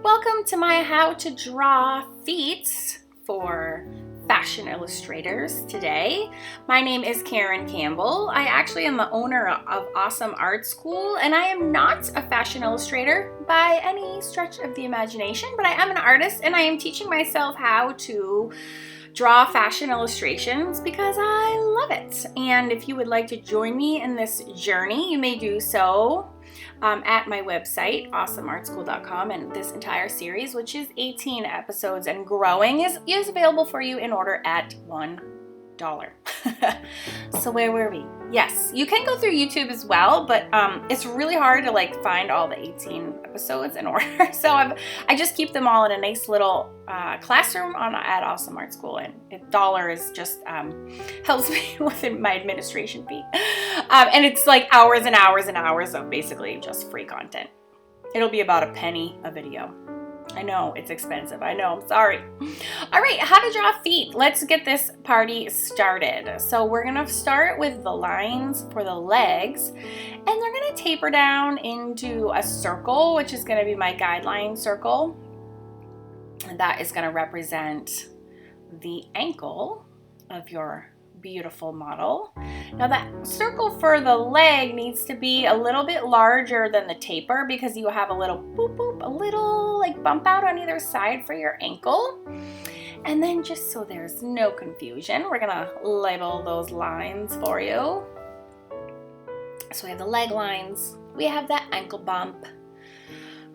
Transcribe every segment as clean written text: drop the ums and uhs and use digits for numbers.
Welcome to my How to Draw feet for fashion illustrators today. My name is Karen Campbell. I actually am the owner of Awesome Art School, and I am not a fashion illustrator by any stretch of the imagination, but I am an artist and I am teaching myself how to draw fashion illustrations because I love it. And if you would like to join me in this journey, you may do so at my website, awesomeartschool.com, and this entire series, which is 18 episodes and growing, is available for you in order at $1. So where were we? Yes, you can go through YouTube as well, but it's really hard to find all the 18 episodes in order. So I just keep them all in a nice little classroom at Awesome Art School, and $1 is just helps me with my administration fee. And it's like hours and hours and hours of basically just free content. It'll be about $0.01 a video. I know, it's expensive. I know, I'm sorry. All right, how to draw feet. Let's get this party started. So we're gonna start with the lines for the legs, and they're gonna taper down into a circle, which is gonna be my guideline circle. And that is gonna represent the ankle of your beautiful model. Now that circle for the leg needs to be a little bit larger than the taper because you have a little boop boop, a little bump out on either side for your ankle. And then just so there's no confusion, we're gonna label those lines for you. So we have the leg lines, we have that ankle bump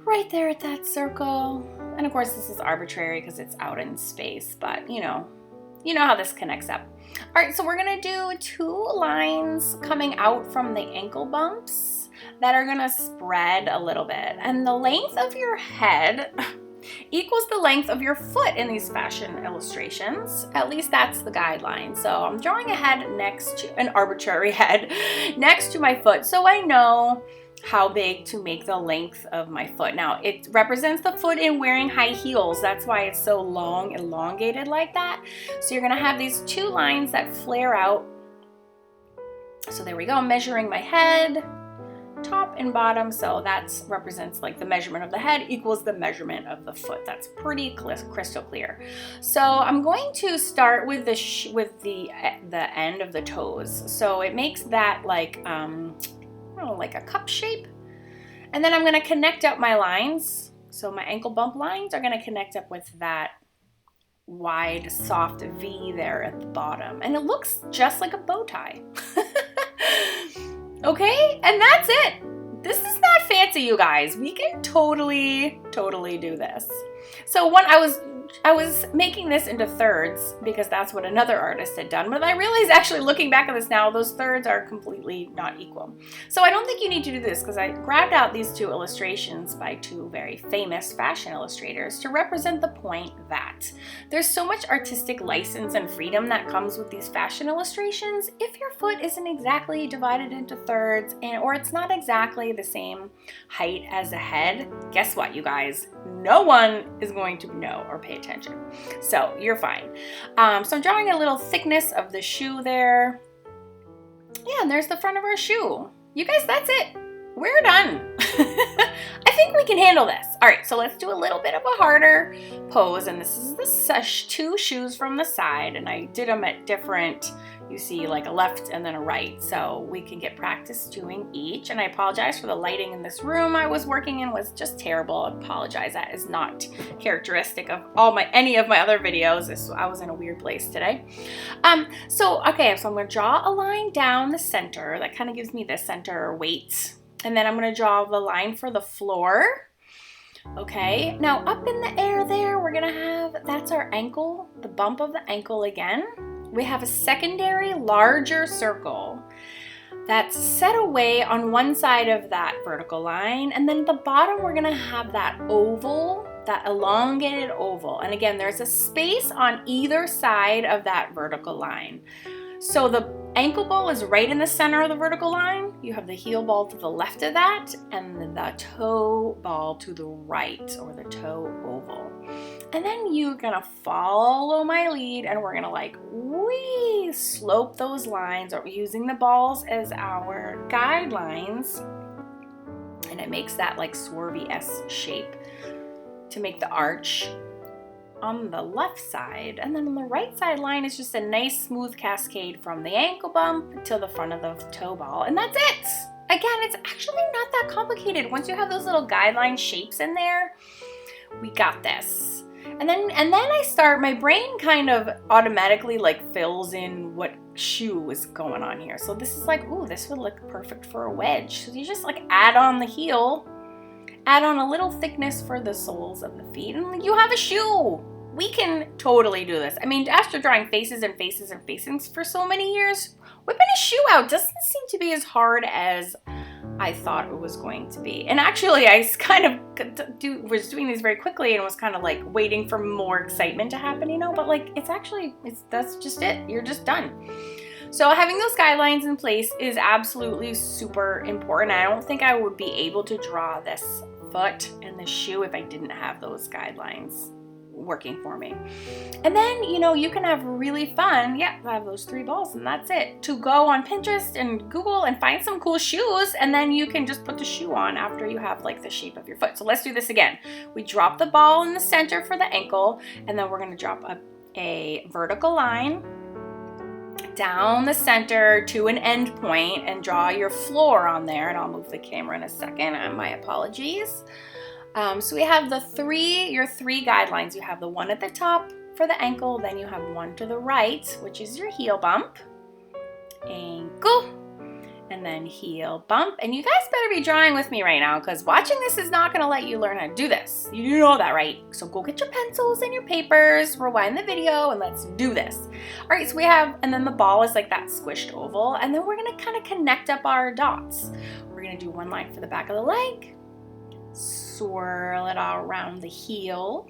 right there at that circle. And of course this is arbitrary because it's out in space, but you know how this connects up. All right, so we're gonna do 2 lines coming out from the ankle bumps that are gonna spread a little bit. And the length of your head equals the length of your foot in these fashion illustrations. At least that's the guideline. So I'm drawing a head next to, an arbitrary head, next to my foot, so I know how big to make the length of my foot. Now it represents the foot in wearing high heels. That's why it's so long, elongated like that. So you're gonna have these 2 lines that flare out. So there we go, measuring my head, top and bottom. So that represents the measurement of the head equals the measurement of the foot. That's pretty crystal clear. So I'm going to start with the end of the toes. So it makes that like a cup shape. And then I'm going to connect up my lines. So my ankle bump lines are going to connect up with that wide, soft V there at the bottom. And it looks just like a bow tie. Okay, and that's it. This is not fancy, you guys. We can totally do this. So when I was making this into thirds because that's what another artist had done, but I realized actually looking back at this now, those thirds are completely not equal. So I don't think you need to do this because I grabbed out these 2 illustrations by 2 very famous fashion illustrators to represent the point that there's so much artistic license and freedom that comes with these fashion illustrations. If your foot isn't exactly divided into thirds or it's not exactly the same height as the head, guess what, you guys? No one is going to know or pay attention. So you're fine. So I'm drawing a little thickness of the shoe there. Yeah, and there's the front of our shoe. You guys, that's it. We're done. I think we can handle this. All right, so let's do a little bit of a harder pose. And this is the 2 shoes from the side. And I did them at different, you see like a left and then a right. So we can get practice doing each. And I apologize for the lighting in this room I was working in was just terrible. I apologize. That is not characteristic of any of my other videos. I was in a weird place today. So I'm going to draw a line down the center. That kind of gives me the center weight. And then I'm going to draw the line for the floor. Okay, now up in the air there, we're going to have, that's our ankle, the bump of the ankle again. We have a secondary larger circle that's set away on one side of that vertical line. And then at the bottom, we're going to have that oval, that elongated oval. And again, there's a space on either side of that vertical line. So the ankle ball is right in the center of the vertical line. You have the heel ball to the left of that and the toe ball to the right, or the toe oval. And then you're gonna follow my lead and we're gonna slope those lines, or using the balls as our guidelines. And it makes that swervy S shape to make the arch on the left side. And then on the right side line is just a nice smooth cascade from the ankle bump to the front of the toe ball. And that's it. Again, it's actually not that complicated. Once you have those little guideline shapes in there, we got this. And then I start, my brain kind of automatically like fills in what shoe is going on here. So this is like, ooh, this would look perfect for a wedge. So you just like add on the heel, add on a little thickness for the soles of the feet, and you have a shoe. We can totally do this. I mean, after drawing faces and faces and faces for so many years, whipping a shoe out doesn't seem to be as hard as I thought it was going to be. And actually, I kind of was doing these very quickly and was kind of like waiting for more excitement to happen, you know, but like that's just it. You're just done. So having those guidelines in place is absolutely super important. I don't think I would be able to draw this foot and the shoe if I didn't have those guidelines working for me. And then, you know, you can have really fun, I have those 3 balls and that's it, to go on Pinterest and Google and find some cool shoes, and then you can just put the shoe on after you have like the shape of your foot. So let's do this again. We drop the ball in the center for the ankle, and then we're going to drop a vertical line down the center to an end point and draw your floor on there. And I'll move the camera in a second, my apologies. So we have your three guidelines. You have the one at the top for the ankle, then you have one to the right, which is your heel bump, ankle, and then heel bump. And you guys better be drawing with me right now, because watching this is not going to let you learn how to do this. You know that, right? So go get your pencils and your papers, rewind the video, and let's do this. All right, so we have, and then the ball is like that squished oval, and then we're going to kind of connect up our dots. We're going to do one line for the back of the leg, swirl it all around the heel.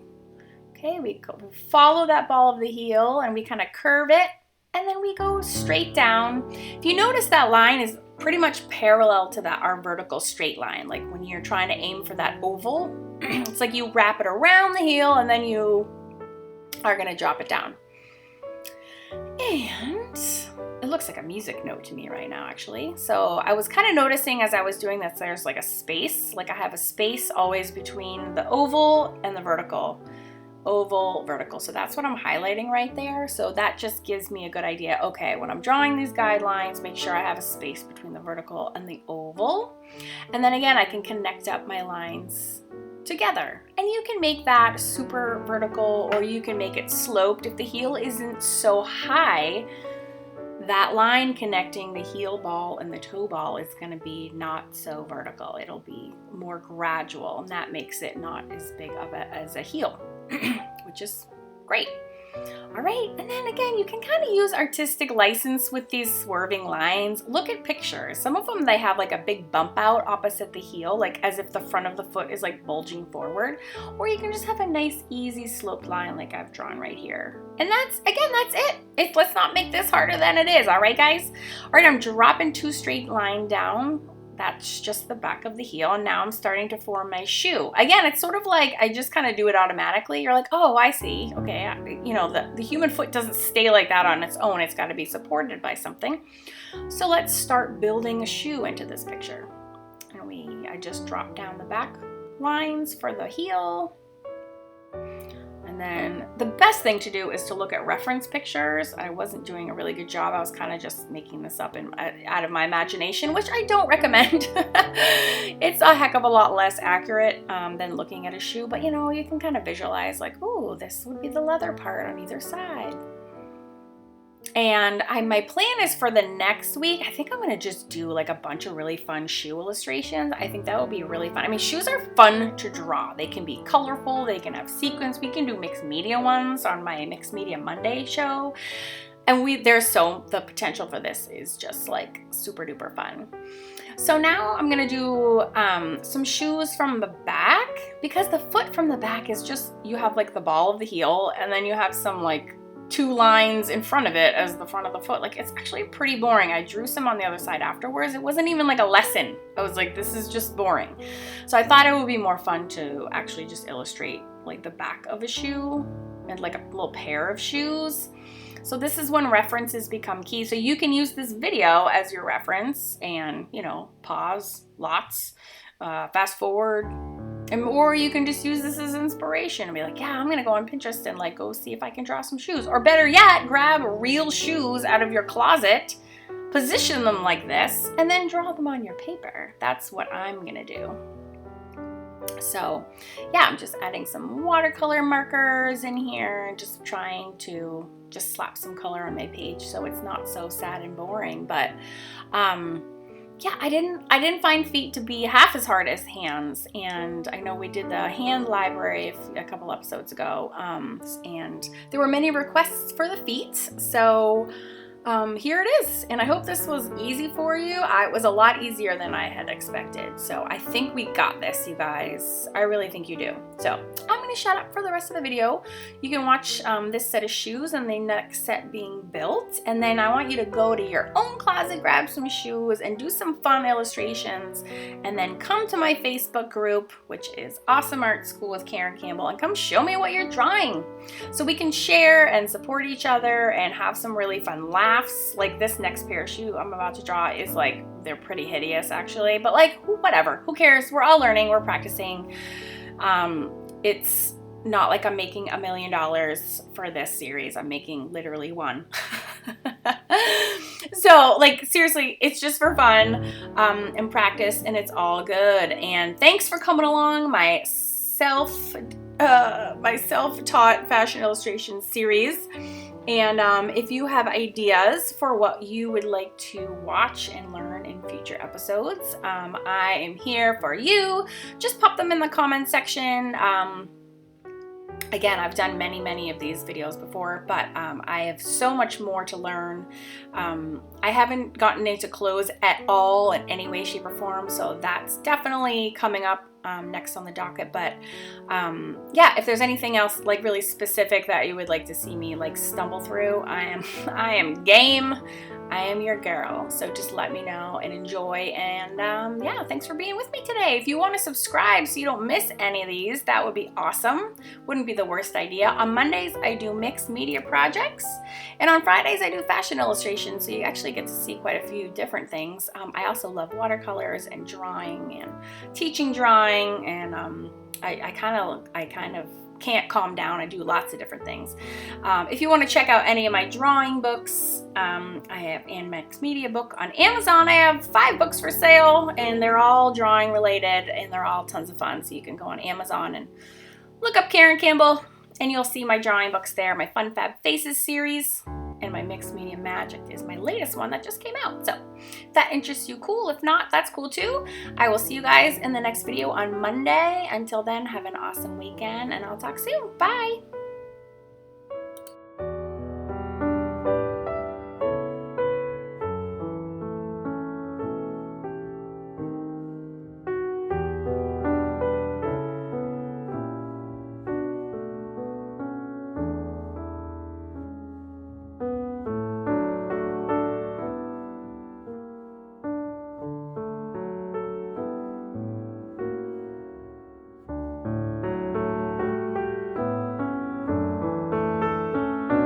Okay, we follow that ball of the heel and we kind of curve it, and then we go straight down. If you notice, that line is pretty much parallel to our vertical straight line. Like when you're trying to aim for that oval, it's like you wrap it around the heel and then you are going to drop it down. And it looks like a music note to me right now, actually. So I was kind of noticing as I was doing this, there's like a space. Like I have a space always between the oval and the vertical. Oval, vertical. So that's what I'm highlighting right there. So that just gives me a good idea. Okay, when I'm drawing these guidelines, make sure I have a space between the vertical and the oval. And then again, I can connect up my lines together. And you can make that super vertical, or you can make it sloped. If the heel isn't so high, that line connecting the heel ball and the toe ball is going to be not so vertical. It'll be more gradual, and that makes it not as big of as a heel, which is great. All right, and then again, you can kind of use artistic license with these swerving lines. Look at pictures. Some of them, they have like a big bump out opposite the heel, like as if the front of the foot is like bulging forward. Or you can just have a nice, easy sloped line like I've drawn right here. And that's it. Let's not make this harder than it is, all right, guys? All right, I'm dropping 2 straight lines down. That's just the back of the heel, and now I'm starting to form my shoe. Again, it's sort of like I just kind of do it automatically. You're like, oh, I see. Okay, you know, the human foot doesn't stay like that on its own. It's got to be supported by something. So let's start building a shoe into this picture. And I just drop down the back lines for the heel. And then the best thing to do is to look at reference pictures. I wasn't doing a really good job. I was kind of just making this up out of my imagination, which I don't recommend. It's a heck of a lot less accurate than looking at a shoe, but you know, you can kind of visualize like, oh, this would be the leather part on either side. And my plan is for the next week, I think I'm going to just do like a bunch of really fun shoe illustrations. I think that will be really fun. I mean, shoes are fun to draw. They can be colorful. They can have sequins. We can do mixed media ones on my Mixed Media Monday show. And the potential for this is just like super duper fun. So now I'm going to do some shoes from the back, because the foot from the back is just, you have like the ball of the heel, and then you have some like 2 lines in front of it as the front of the foot. Like, it's actually pretty boring. I drew some on the other side afterwards. It wasn't even like a lesson. I was like, this is just boring. So I thought it would be more fun to actually just illustrate like the back of a shoe and like a little pair of shoes. So this is when references become key. So you can use this video as your reference and, you know, pause lots, fast forward, Or you can just use this as inspiration and be like, yeah, I'm going to go on Pinterest and like go see if I can draw some shoes. Or better yet, grab real shoes out of your closet, position them like this, and then draw them on your paper. That's what I'm going to do. So yeah, I'm just adding some watercolor markers in here and just trying to just slap some color on my page so it's not so sad and boring. But yeah, I didn't find feet to be half as hard as hands, and I know we did the hand library a couple episodes ago, and there were many requests for the feet, so here it is, and I hope this was easy for you. It was a lot easier than I had expected, so I think we got this, you guys. I really think you do. So I'm going to shut up for the rest of the video. You can watch this set of shoes and the next set being built, and then I want you to go to your own closet, grab some shoes, and do some fun illustrations, and then come to my Facebook group, which is Awesome Art School with Karen Campbell, and come show me what you're drawing so we can share and support each other and have some really fun laughs. Like this next pair of shoes I'm about to draw is like, they're pretty hideous actually, but like whatever, who cares? We're all learning, we're practicing. It's not like I'm making $1 million for this series. I'm making literally one. So like seriously, it's just for fun and practice, and it's all good. And thanks for coming along my self-taught fashion illustration series. And if you have ideas for what you would like to watch and learn in future episodes, I am here for you. Just pop them in the comment section. Again, I've done many of these videos before, but I have so much more to learn. I haven't gotten into clothes at all in any way, shape, or form, so that's definitely coming up next on the docket. But yeah, if there's anything else like really specific that you would like to see me like stumble through, I am game. I am your girl, so just let me know and enjoy. And yeah, thanks for being with me today. If you want to subscribe so you don't miss any of these, that would be awesome. Wouldn't be the worst idea. On Mondays, I do mixed media projects, and on Fridays, I do fashion illustrations, so you actually get to see quite a few different things. I also love watercolors and drawing and teaching drawing, and I kind of can't calm down. I do lots of different things. If you want to check out any of my drawing books, I have Ann Mixed Media book on Amazon. I have 5 books for sale, and they're all drawing related, and they're all tons of fun. So you can go on Amazon and look up Karen Campbell, and you'll see my drawing books there. My Fun Fab Faces series and my Mixed Media Magic is my latest one that just came out. So if that interests you, cool. If not, that's cool too. I will see you guys in the next video on Monday. Until then, have an awesome weekend, and I'll talk soon. Bye.